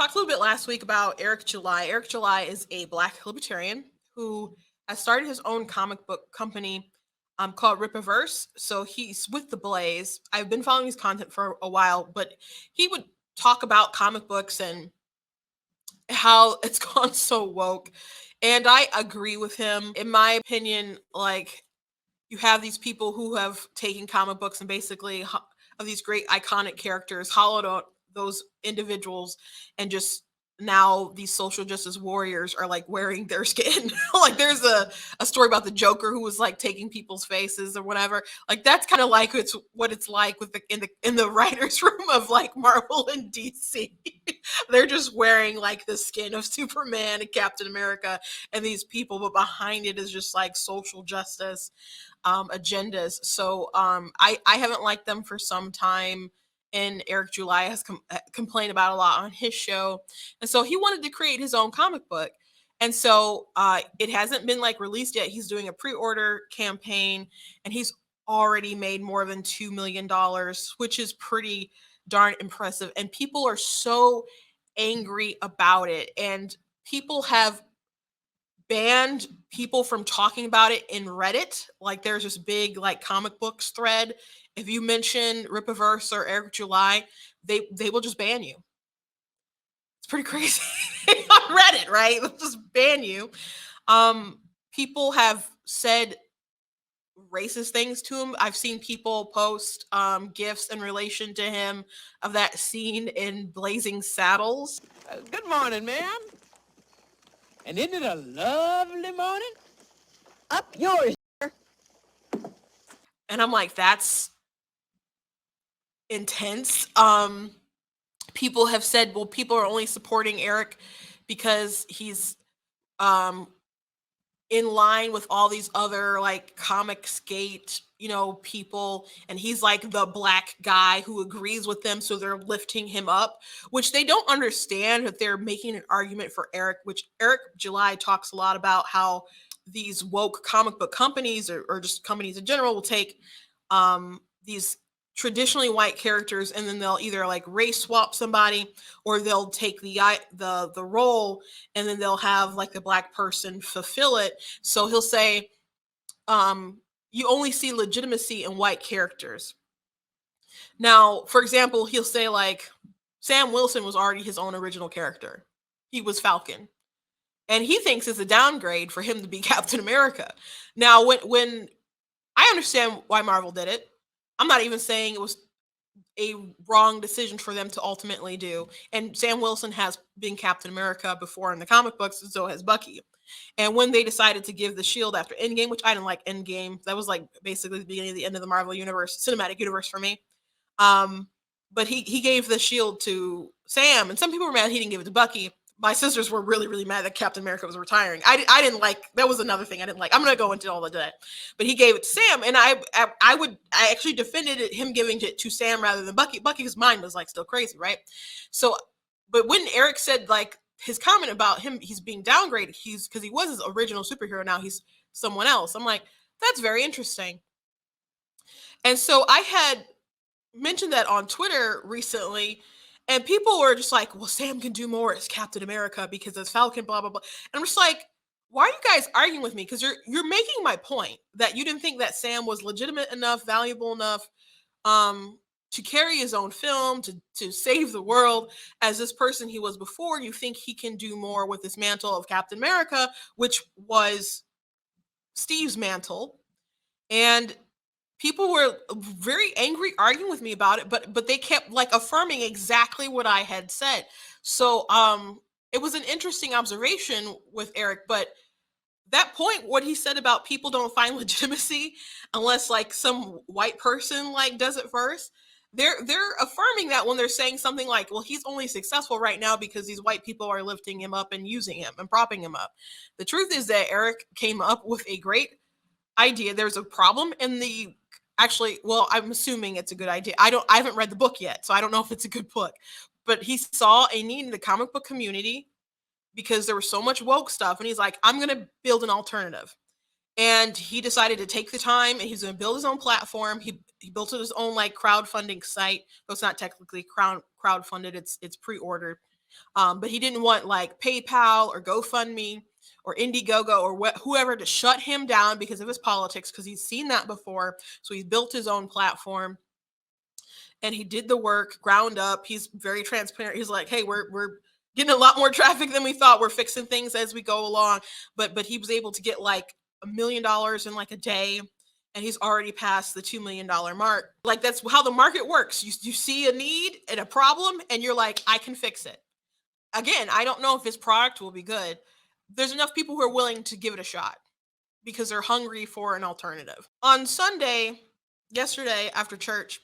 talked a little bit last week about Eric July. Eric July is a black libertarian who has started his own comic book company called Rippaverse. So he's with the Blaze. I've been following his content for a while, but he would talk about comic books and how it's gone so woke. And I agree with him. In my opinion, like you have these people who have taken comic books and basically of these great iconic characters, hollowed out those individuals, and just now these social justice warriors are like wearing their skin. Like there's a story about the Joker who was like taking people's faces or whatever. Like that's kind of like it's what it's like with the writers room of like Marvel and DC. They're just wearing like the skin of Superman and Captain America and these people, but behind it is just like social justice agendas. So I haven't liked them for some time, and Eric July has complained about a lot on his show, and so he wanted to create his own comic book. And so it hasn't been like released yet. He's doing a pre-order campaign, and he's already made more than $2 million, which is pretty darn impressive. And people are so angry about it, and people have banned people from talking about it in Reddit. Like there's this big like comic books thread. If you mention Rippaverse or Eric July, they will just ban you. It's pretty crazy on Reddit, right? They'll just ban you. People have said racist things to him. I've seen people post gifs in relation to him of that scene in Blazing Saddles. Good morning, ma'am. And isn't it a lovely morning? Up yours. And I'm like, that's intense. People have said, well, people are only supporting Eric because he's in line with all these other like comic skate, people, and he's like the black guy who agrees with them, so they're lifting him up, which they don't understand that they're making an argument for Eric, which Eric July talks a lot about how these woke comic book companies or just companies in general will take these traditionally white characters, and then they'll either like race swap somebody, or they'll take the role and then they'll have like the black person fulfill it. So he'll say you only see legitimacy in white characters. Now, for example, he'll say like Sam Wilson was already his own original character. He was Falcon, and he thinks it's a downgrade for him to be Captain America. Now, when I understand why Marvel did it, I'm not even saying it was a wrong decision for them to ultimately do. And Sam Wilson has been Captain America before in the comic books, and so has Bucky. And when they decided to give the shield after Endgame, which I didn't like Endgame, that was like basically the beginning of the end of the Marvel universe, cinematic universe for me. But he gave the shield to Sam, and some people were mad he didn't give it to Bucky. My sisters were really, really mad that Captain America was retiring. I didn't like, that was another thing I didn't like. I'm going to go into all of that. But he gave it to Sam, and I actually defended him giving it to Sam rather than Bucky. Bucky's mind was like still crazy, right? So, but when Eric said like his comment about him, he's being downgraded, because he was his original superhero, now he's someone else. I'm like, that's very interesting. And so I had mentioned that on Twitter recently, and people were just like, well, Sam can do more as Captain America because it's Falcon, blah, blah, blah. And I'm just like, why are you guys arguing with me? Because you're making my point that you didn't think that Sam was legitimate enough, valuable enough to carry his own film, to save the world as this person he was before. You think he can do more with this mantle of Captain America, which was Steve's mantle. And people were very angry arguing with me about it, but they kept like affirming exactly what I had said. So it was an interesting observation with Eric, but that point, what he said about people don't find legitimacy unless like some white person like does it first, they're affirming that when they're saying something like, well, he's only successful right now because these white people are lifting him up and using him and propping him up. The truth is that Eric came up with a great idea. There's a problem in the well, I'm assuming it's a good idea. I haven't read the book yet, so I don't know if it's a good book. But he saw a need in the comic book community because there was so much woke stuff, and he's like, I'm going to build an alternative. And he decided to take the time, and he's going to build his own platform. He built his own like crowdfunding site. Though it's not technically crowdfunded, it's pre-ordered. But he didn't want like PayPal or GoFundMe or Indiegogo or whoever to shut him down because of his politics, because he's seen that before. So he's built his own platform and he did the work ground up. He's very transparent. He's like, hey, we're getting a lot more traffic than we thought. We're fixing things as we go along. But he was able to get like $1 million in like a day. And he's already passed the $2 million mark. Like, that's how the market works. You see a need and a problem, and you're like, I can fix it. Again, I don't know if his product will be good. There's enough people who are willing to give it a shot because they're hungry for an alternative. On Sunday, yesterday after church,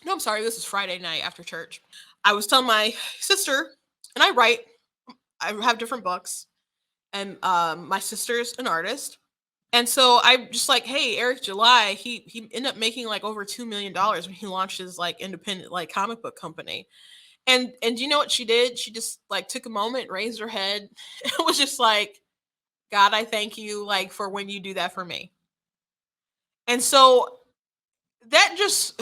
no, I'm sorry, this is Friday night after church, I was telling my sister, and I have different books, and my sister's an artist. And so I'm just like, hey, Eric July, he ended up making like over $2 million when he launched his like independent like comic book company. And you know what she did? She just like took a moment, raised her head, and was just like, God, I thank you like for when you do that for me. And so that just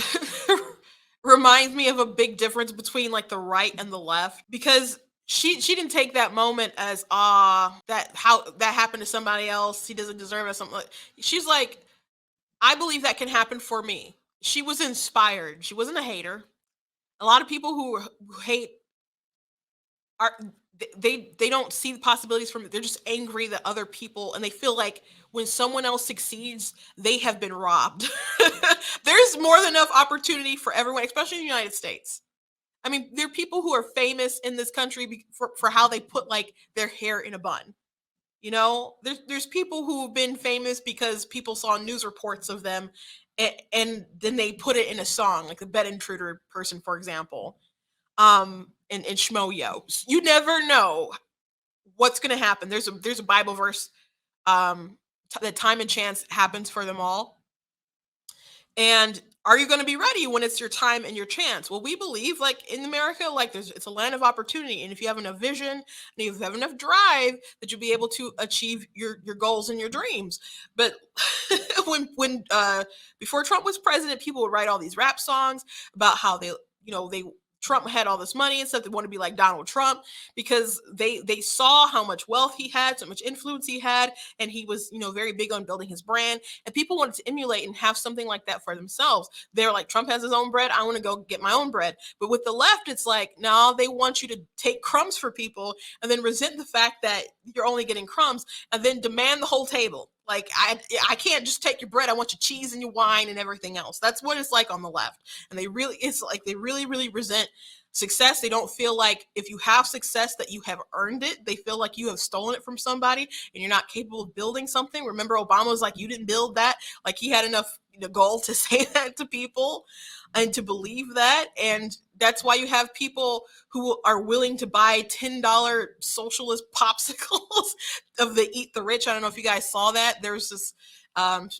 reminds me of a big difference between like the right and the left, because she didn't take that moment as that how that happened to somebody else, he doesn't deserve it, something like. She's like, I believe that can happen for me. She was inspired. She wasn't a hater. A lot of people who hate are, they don't see the possibilities from it. They're just angry that other people, and they feel like when someone else succeeds, they have been robbed. There's more than enough opportunity for everyone, especially in the United States. I mean, there are people who are famous in this country for how they put like their hair in a bun. You know, there's people who have been famous because people saw news reports of them, and then they put it in a song, like the bed intruder person, for example. And Shmoyo. You never know what's gonna happen. There's a Bible verse, that time and chance happens for them all. And are you going to be ready when it's your time and your chance? Well, we believe like in America, like it's a land of opportunity. And if you have enough vision and you have enough drive, that you'll be able to achieve your goals and your dreams. But when before Trump was president, people would write all these rap songs about how they Trump had all this money and stuff. They want to be like Donald Trump because they saw how much wealth he had, so much influence he had, and he was very big on building his brand. And people wanted to emulate and have something like that for themselves. They're like, Trump has his own bread, I want to go get my own bread. But with the left, it's like, no, they want you to take crumbs for people and then resent the fact that you're only getting crumbs and then demand the whole table. Like, I can't just take your bread. I want your cheese and your wine and everything else. That's what it's like on the left. And it's like they really, really resent success. They don't feel like if you have success that you have earned it. They feel like you have stolen it from somebody and you're not capable of building something. Remember, Obama was like, you didn't build that. Like, he had enough goal to say that to people and to believe that. And that's why you have people who are willing to buy $10 socialist popsicles of the Eat the Rich. I don't know if you guys saw that. There's this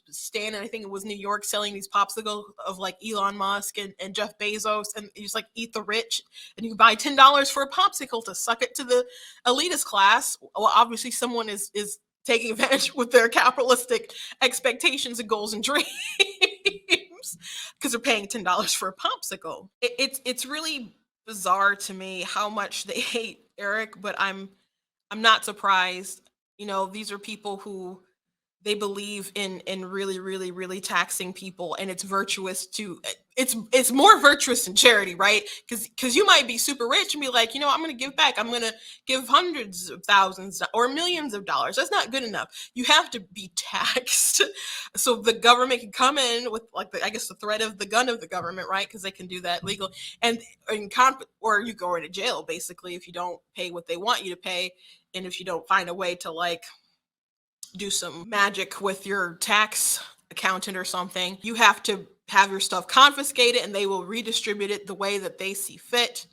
stand, and I think it was New York, selling these popsicles of like Elon Musk and Jeff Bezos, and you just like Eat the Rich, and you can buy $10 for a popsicle to suck it to the elitist class. Well, obviously someone is taking advantage with their capitalistic expectations and goals and dreams because they're paying $10 for a popsicle. It's really bizarre to me how much they hate Eric, but I'm not surprised. These are people who they believe in really, really, really taxing people, and it's virtuous to it's more virtuous than charity, right? Because you might be super rich and be like, I'm going to give back. I'm going to give hundreds of thousands or millions of dollars. That's not good enough. You have to be taxed so the government can come in with like I guess the threat of the gun of the government, right? Because they can do that legal or you go into jail basically if you don't pay what they want you to pay, and if you don't find a way to like do some magic with your tax accountant or something, you have to have your stuff confiscated and they will redistribute it the way that they see fit.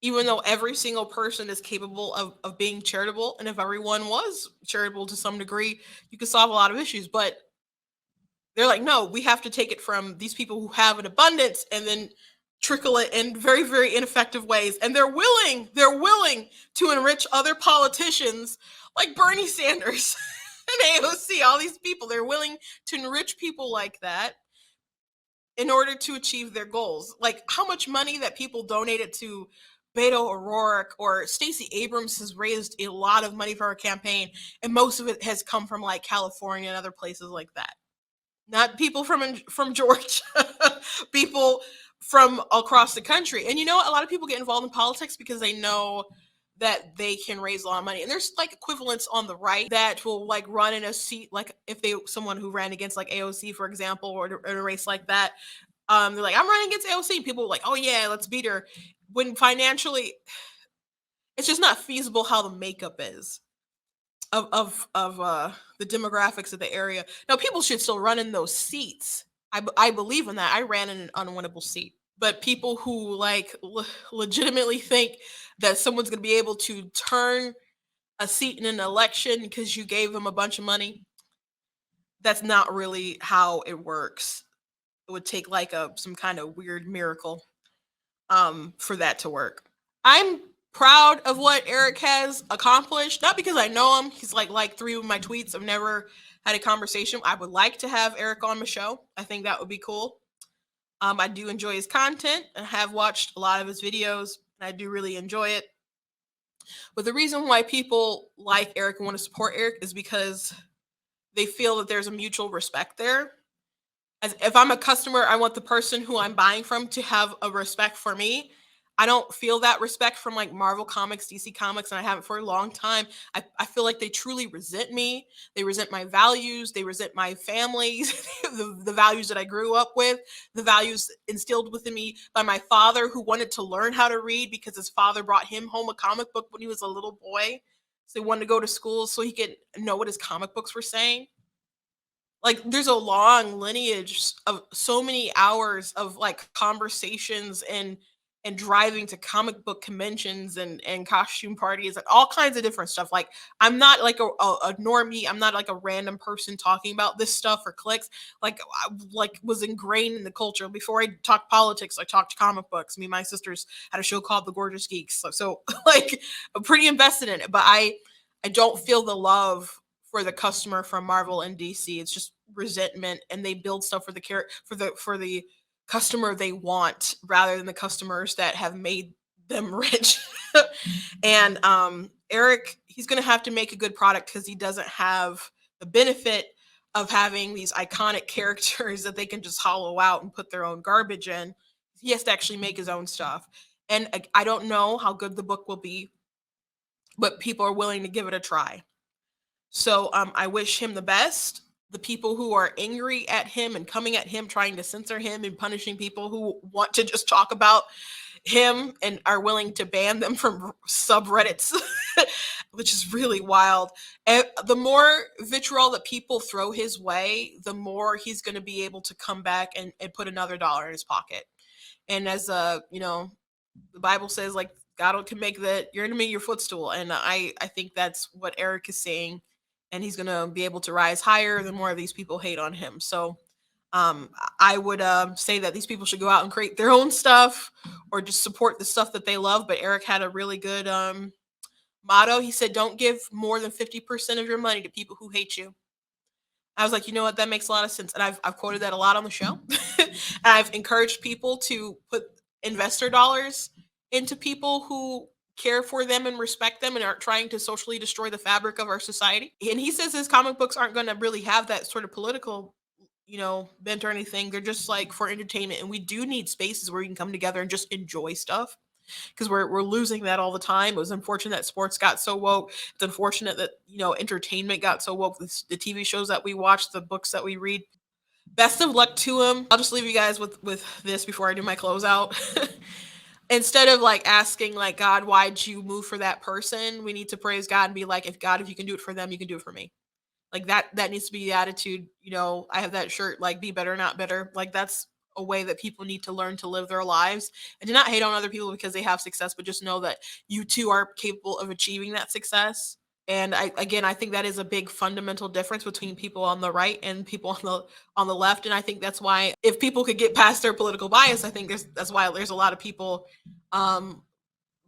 Even though every single person is capable of being charitable, and if everyone was charitable to some degree, you could solve a lot of issues. But they're like, no, we have to take it from these people who have an abundance and then trickle it in very, very ineffective ways. And they're willing to enrich other politicians like Bernie Sanders and AOC, all these people. They're willing to enrich people like that in order to achieve their goals. Like how much money that people donated to Beto O'Rourke or Stacey Abrams has raised a lot of money for her campaign, and most of it has come from like California and other places like that. Not people from Georgia, people from across the country. And you know what? A lot of people get involved in politics because they know that they can raise a lot of money. And there's like equivalents on the right that will like run in a seat, like if they someone who ran against like AOC, for example, or in a race like that. They're like, I'm running against AOC. People are like, oh yeah, let's beat her. When financially, it's just not feasible how the makeup is of the demographics of the area. Now, people should still run in those seats. I believe in that. I ran in an unwinnable seat, but people who like legitimately think that someone's going to be able to turn a seat in an election because you gave them a bunch of money, that's not really how it works. It would take like a some kind of weird miracle for that to work. I'm proud of what Eric has accomplished, not because I know him. He's like three of my tweets. I've never had a conversation. I would like to have Eric on my show. I think that would be cool. I do enjoy his content and have watched a lot of his videos, and I do really enjoy it. But the reason why people like Eric and want to support Eric is because they feel that there's a mutual respect there. As if I'm a customer, I want the person who I'm buying from to have a respect for me. I don't feel that respect from like Marvel Comics, DC Comics, and I haven't for a long time. I feel like they truly resent me. They resent my values. They resent my families, the values that I grew up with, the values instilled within me by my father, who wanted to learn how to read because his father brought him home a comic book when he was a little boy. So he wanted to go to school so he could know what his comic books were saying. Like, there's a long lineage of so many hours of like conversations and driving to comic book conventions and costume parties and all kinds of different stuff. Like, I'm not like a normie. I'm not like a random person talking about this stuff for clicks. Like, I like was ingrained in the culture. Before I talked politics, I talked comic books. Me and my sisters had a show called The Gorgeous Geeks. So like, I'm pretty invested in it. But I don't feel the love for the customer from Marvel and DC. It's just resentment, and they build stuff for the for the customer they want rather than the customers that have made them rich. And Eric, he's going to have to make a good product because he doesn't have the benefit of having these iconic characters that they can just hollow out and put their own garbage in. He has to actually make his own stuff. And I don't know how good the book will be, but people are willing to give it a try. So I wish him the best. The people who are angry at him and coming at him, trying to censor him and punishing people who want to just talk about him and are willing to ban them from subreddits, which is really wild. And the more vitriol that people throw his way, the more he's going to be able to come back and put another dollar in his pocket. And as the Bible says, like, God can make your enemy your footstool, and I think that's what Eric is saying, and he's gonna be able to rise higher the more of these people hate on him. So I would say that these people should go out and create their own stuff or just support the stuff that they love. But Eric had a really good motto. He said, "Don't give more than 50% of your money to people who hate you." I was like, you know what, that makes a lot of sense, and I've quoted that a lot on the show. And I've encouraged people to put investor dollars into people who care for them and respect them and aren't trying to socially destroy the fabric of our society. And he says his comic books aren't going to really have that sort of political, bent or anything. They're just like for entertainment, and we do need spaces where we can come together and just enjoy stuff because we're losing that all the time. It was unfortunate that sports got so woke. It's unfortunate that entertainment got so woke. The TV shows that we watch, the books that we read. Best of luck to him. I'll just leave you guys with this before I do my closeout. Instead of like asking like, God, why'd you move for that person? We need to praise God and be like, if you can do it for them, you can do it for me. Like that needs to be the attitude. I have that shirt, like, be better, not better. Like, that's a way that people need to learn to live their lives, and do not hate on other people because they have success, but just know that you too are capable of achieving that success. And I think that is a big fundamental difference between people on the right and people on the left. And I think that's why, if people could get past their political bias, I think that's why there's a lot of people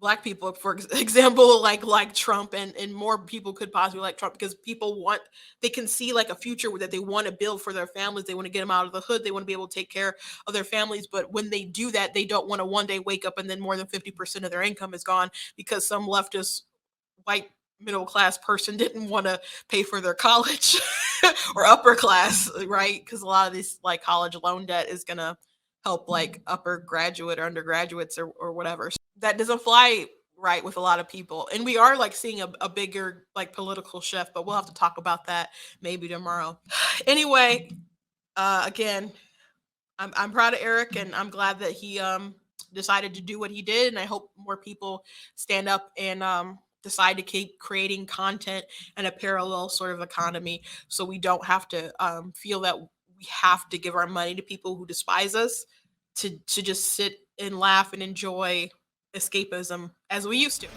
Black people, for example, like Trump, and more people could possibly like Trump, because people want, they can see like a future that they want to build for their families. They want to get them out of the hood. They want to be able to take care of their families. But when they do that, they don't want to one day wake up and then more than 50% of their income is gone because some leftist white middle class person didn't want to pay for their college or upper class, right? Because a lot of this like college loan debt is gonna help like upper graduate or undergraduates or whatever. That doesn't fly right with a lot of people. And we are like seeing a bigger like political shift, but we'll have to talk about that maybe tomorrow. Anyway, again, I'm proud of Eric, and I'm glad that he decided to do what he did, and I hope more people stand up and decide to keep creating content and a parallel sort of economy, so we don't have to feel that we have to give our money to people who despise us to just sit and laugh and enjoy escapism as we used to.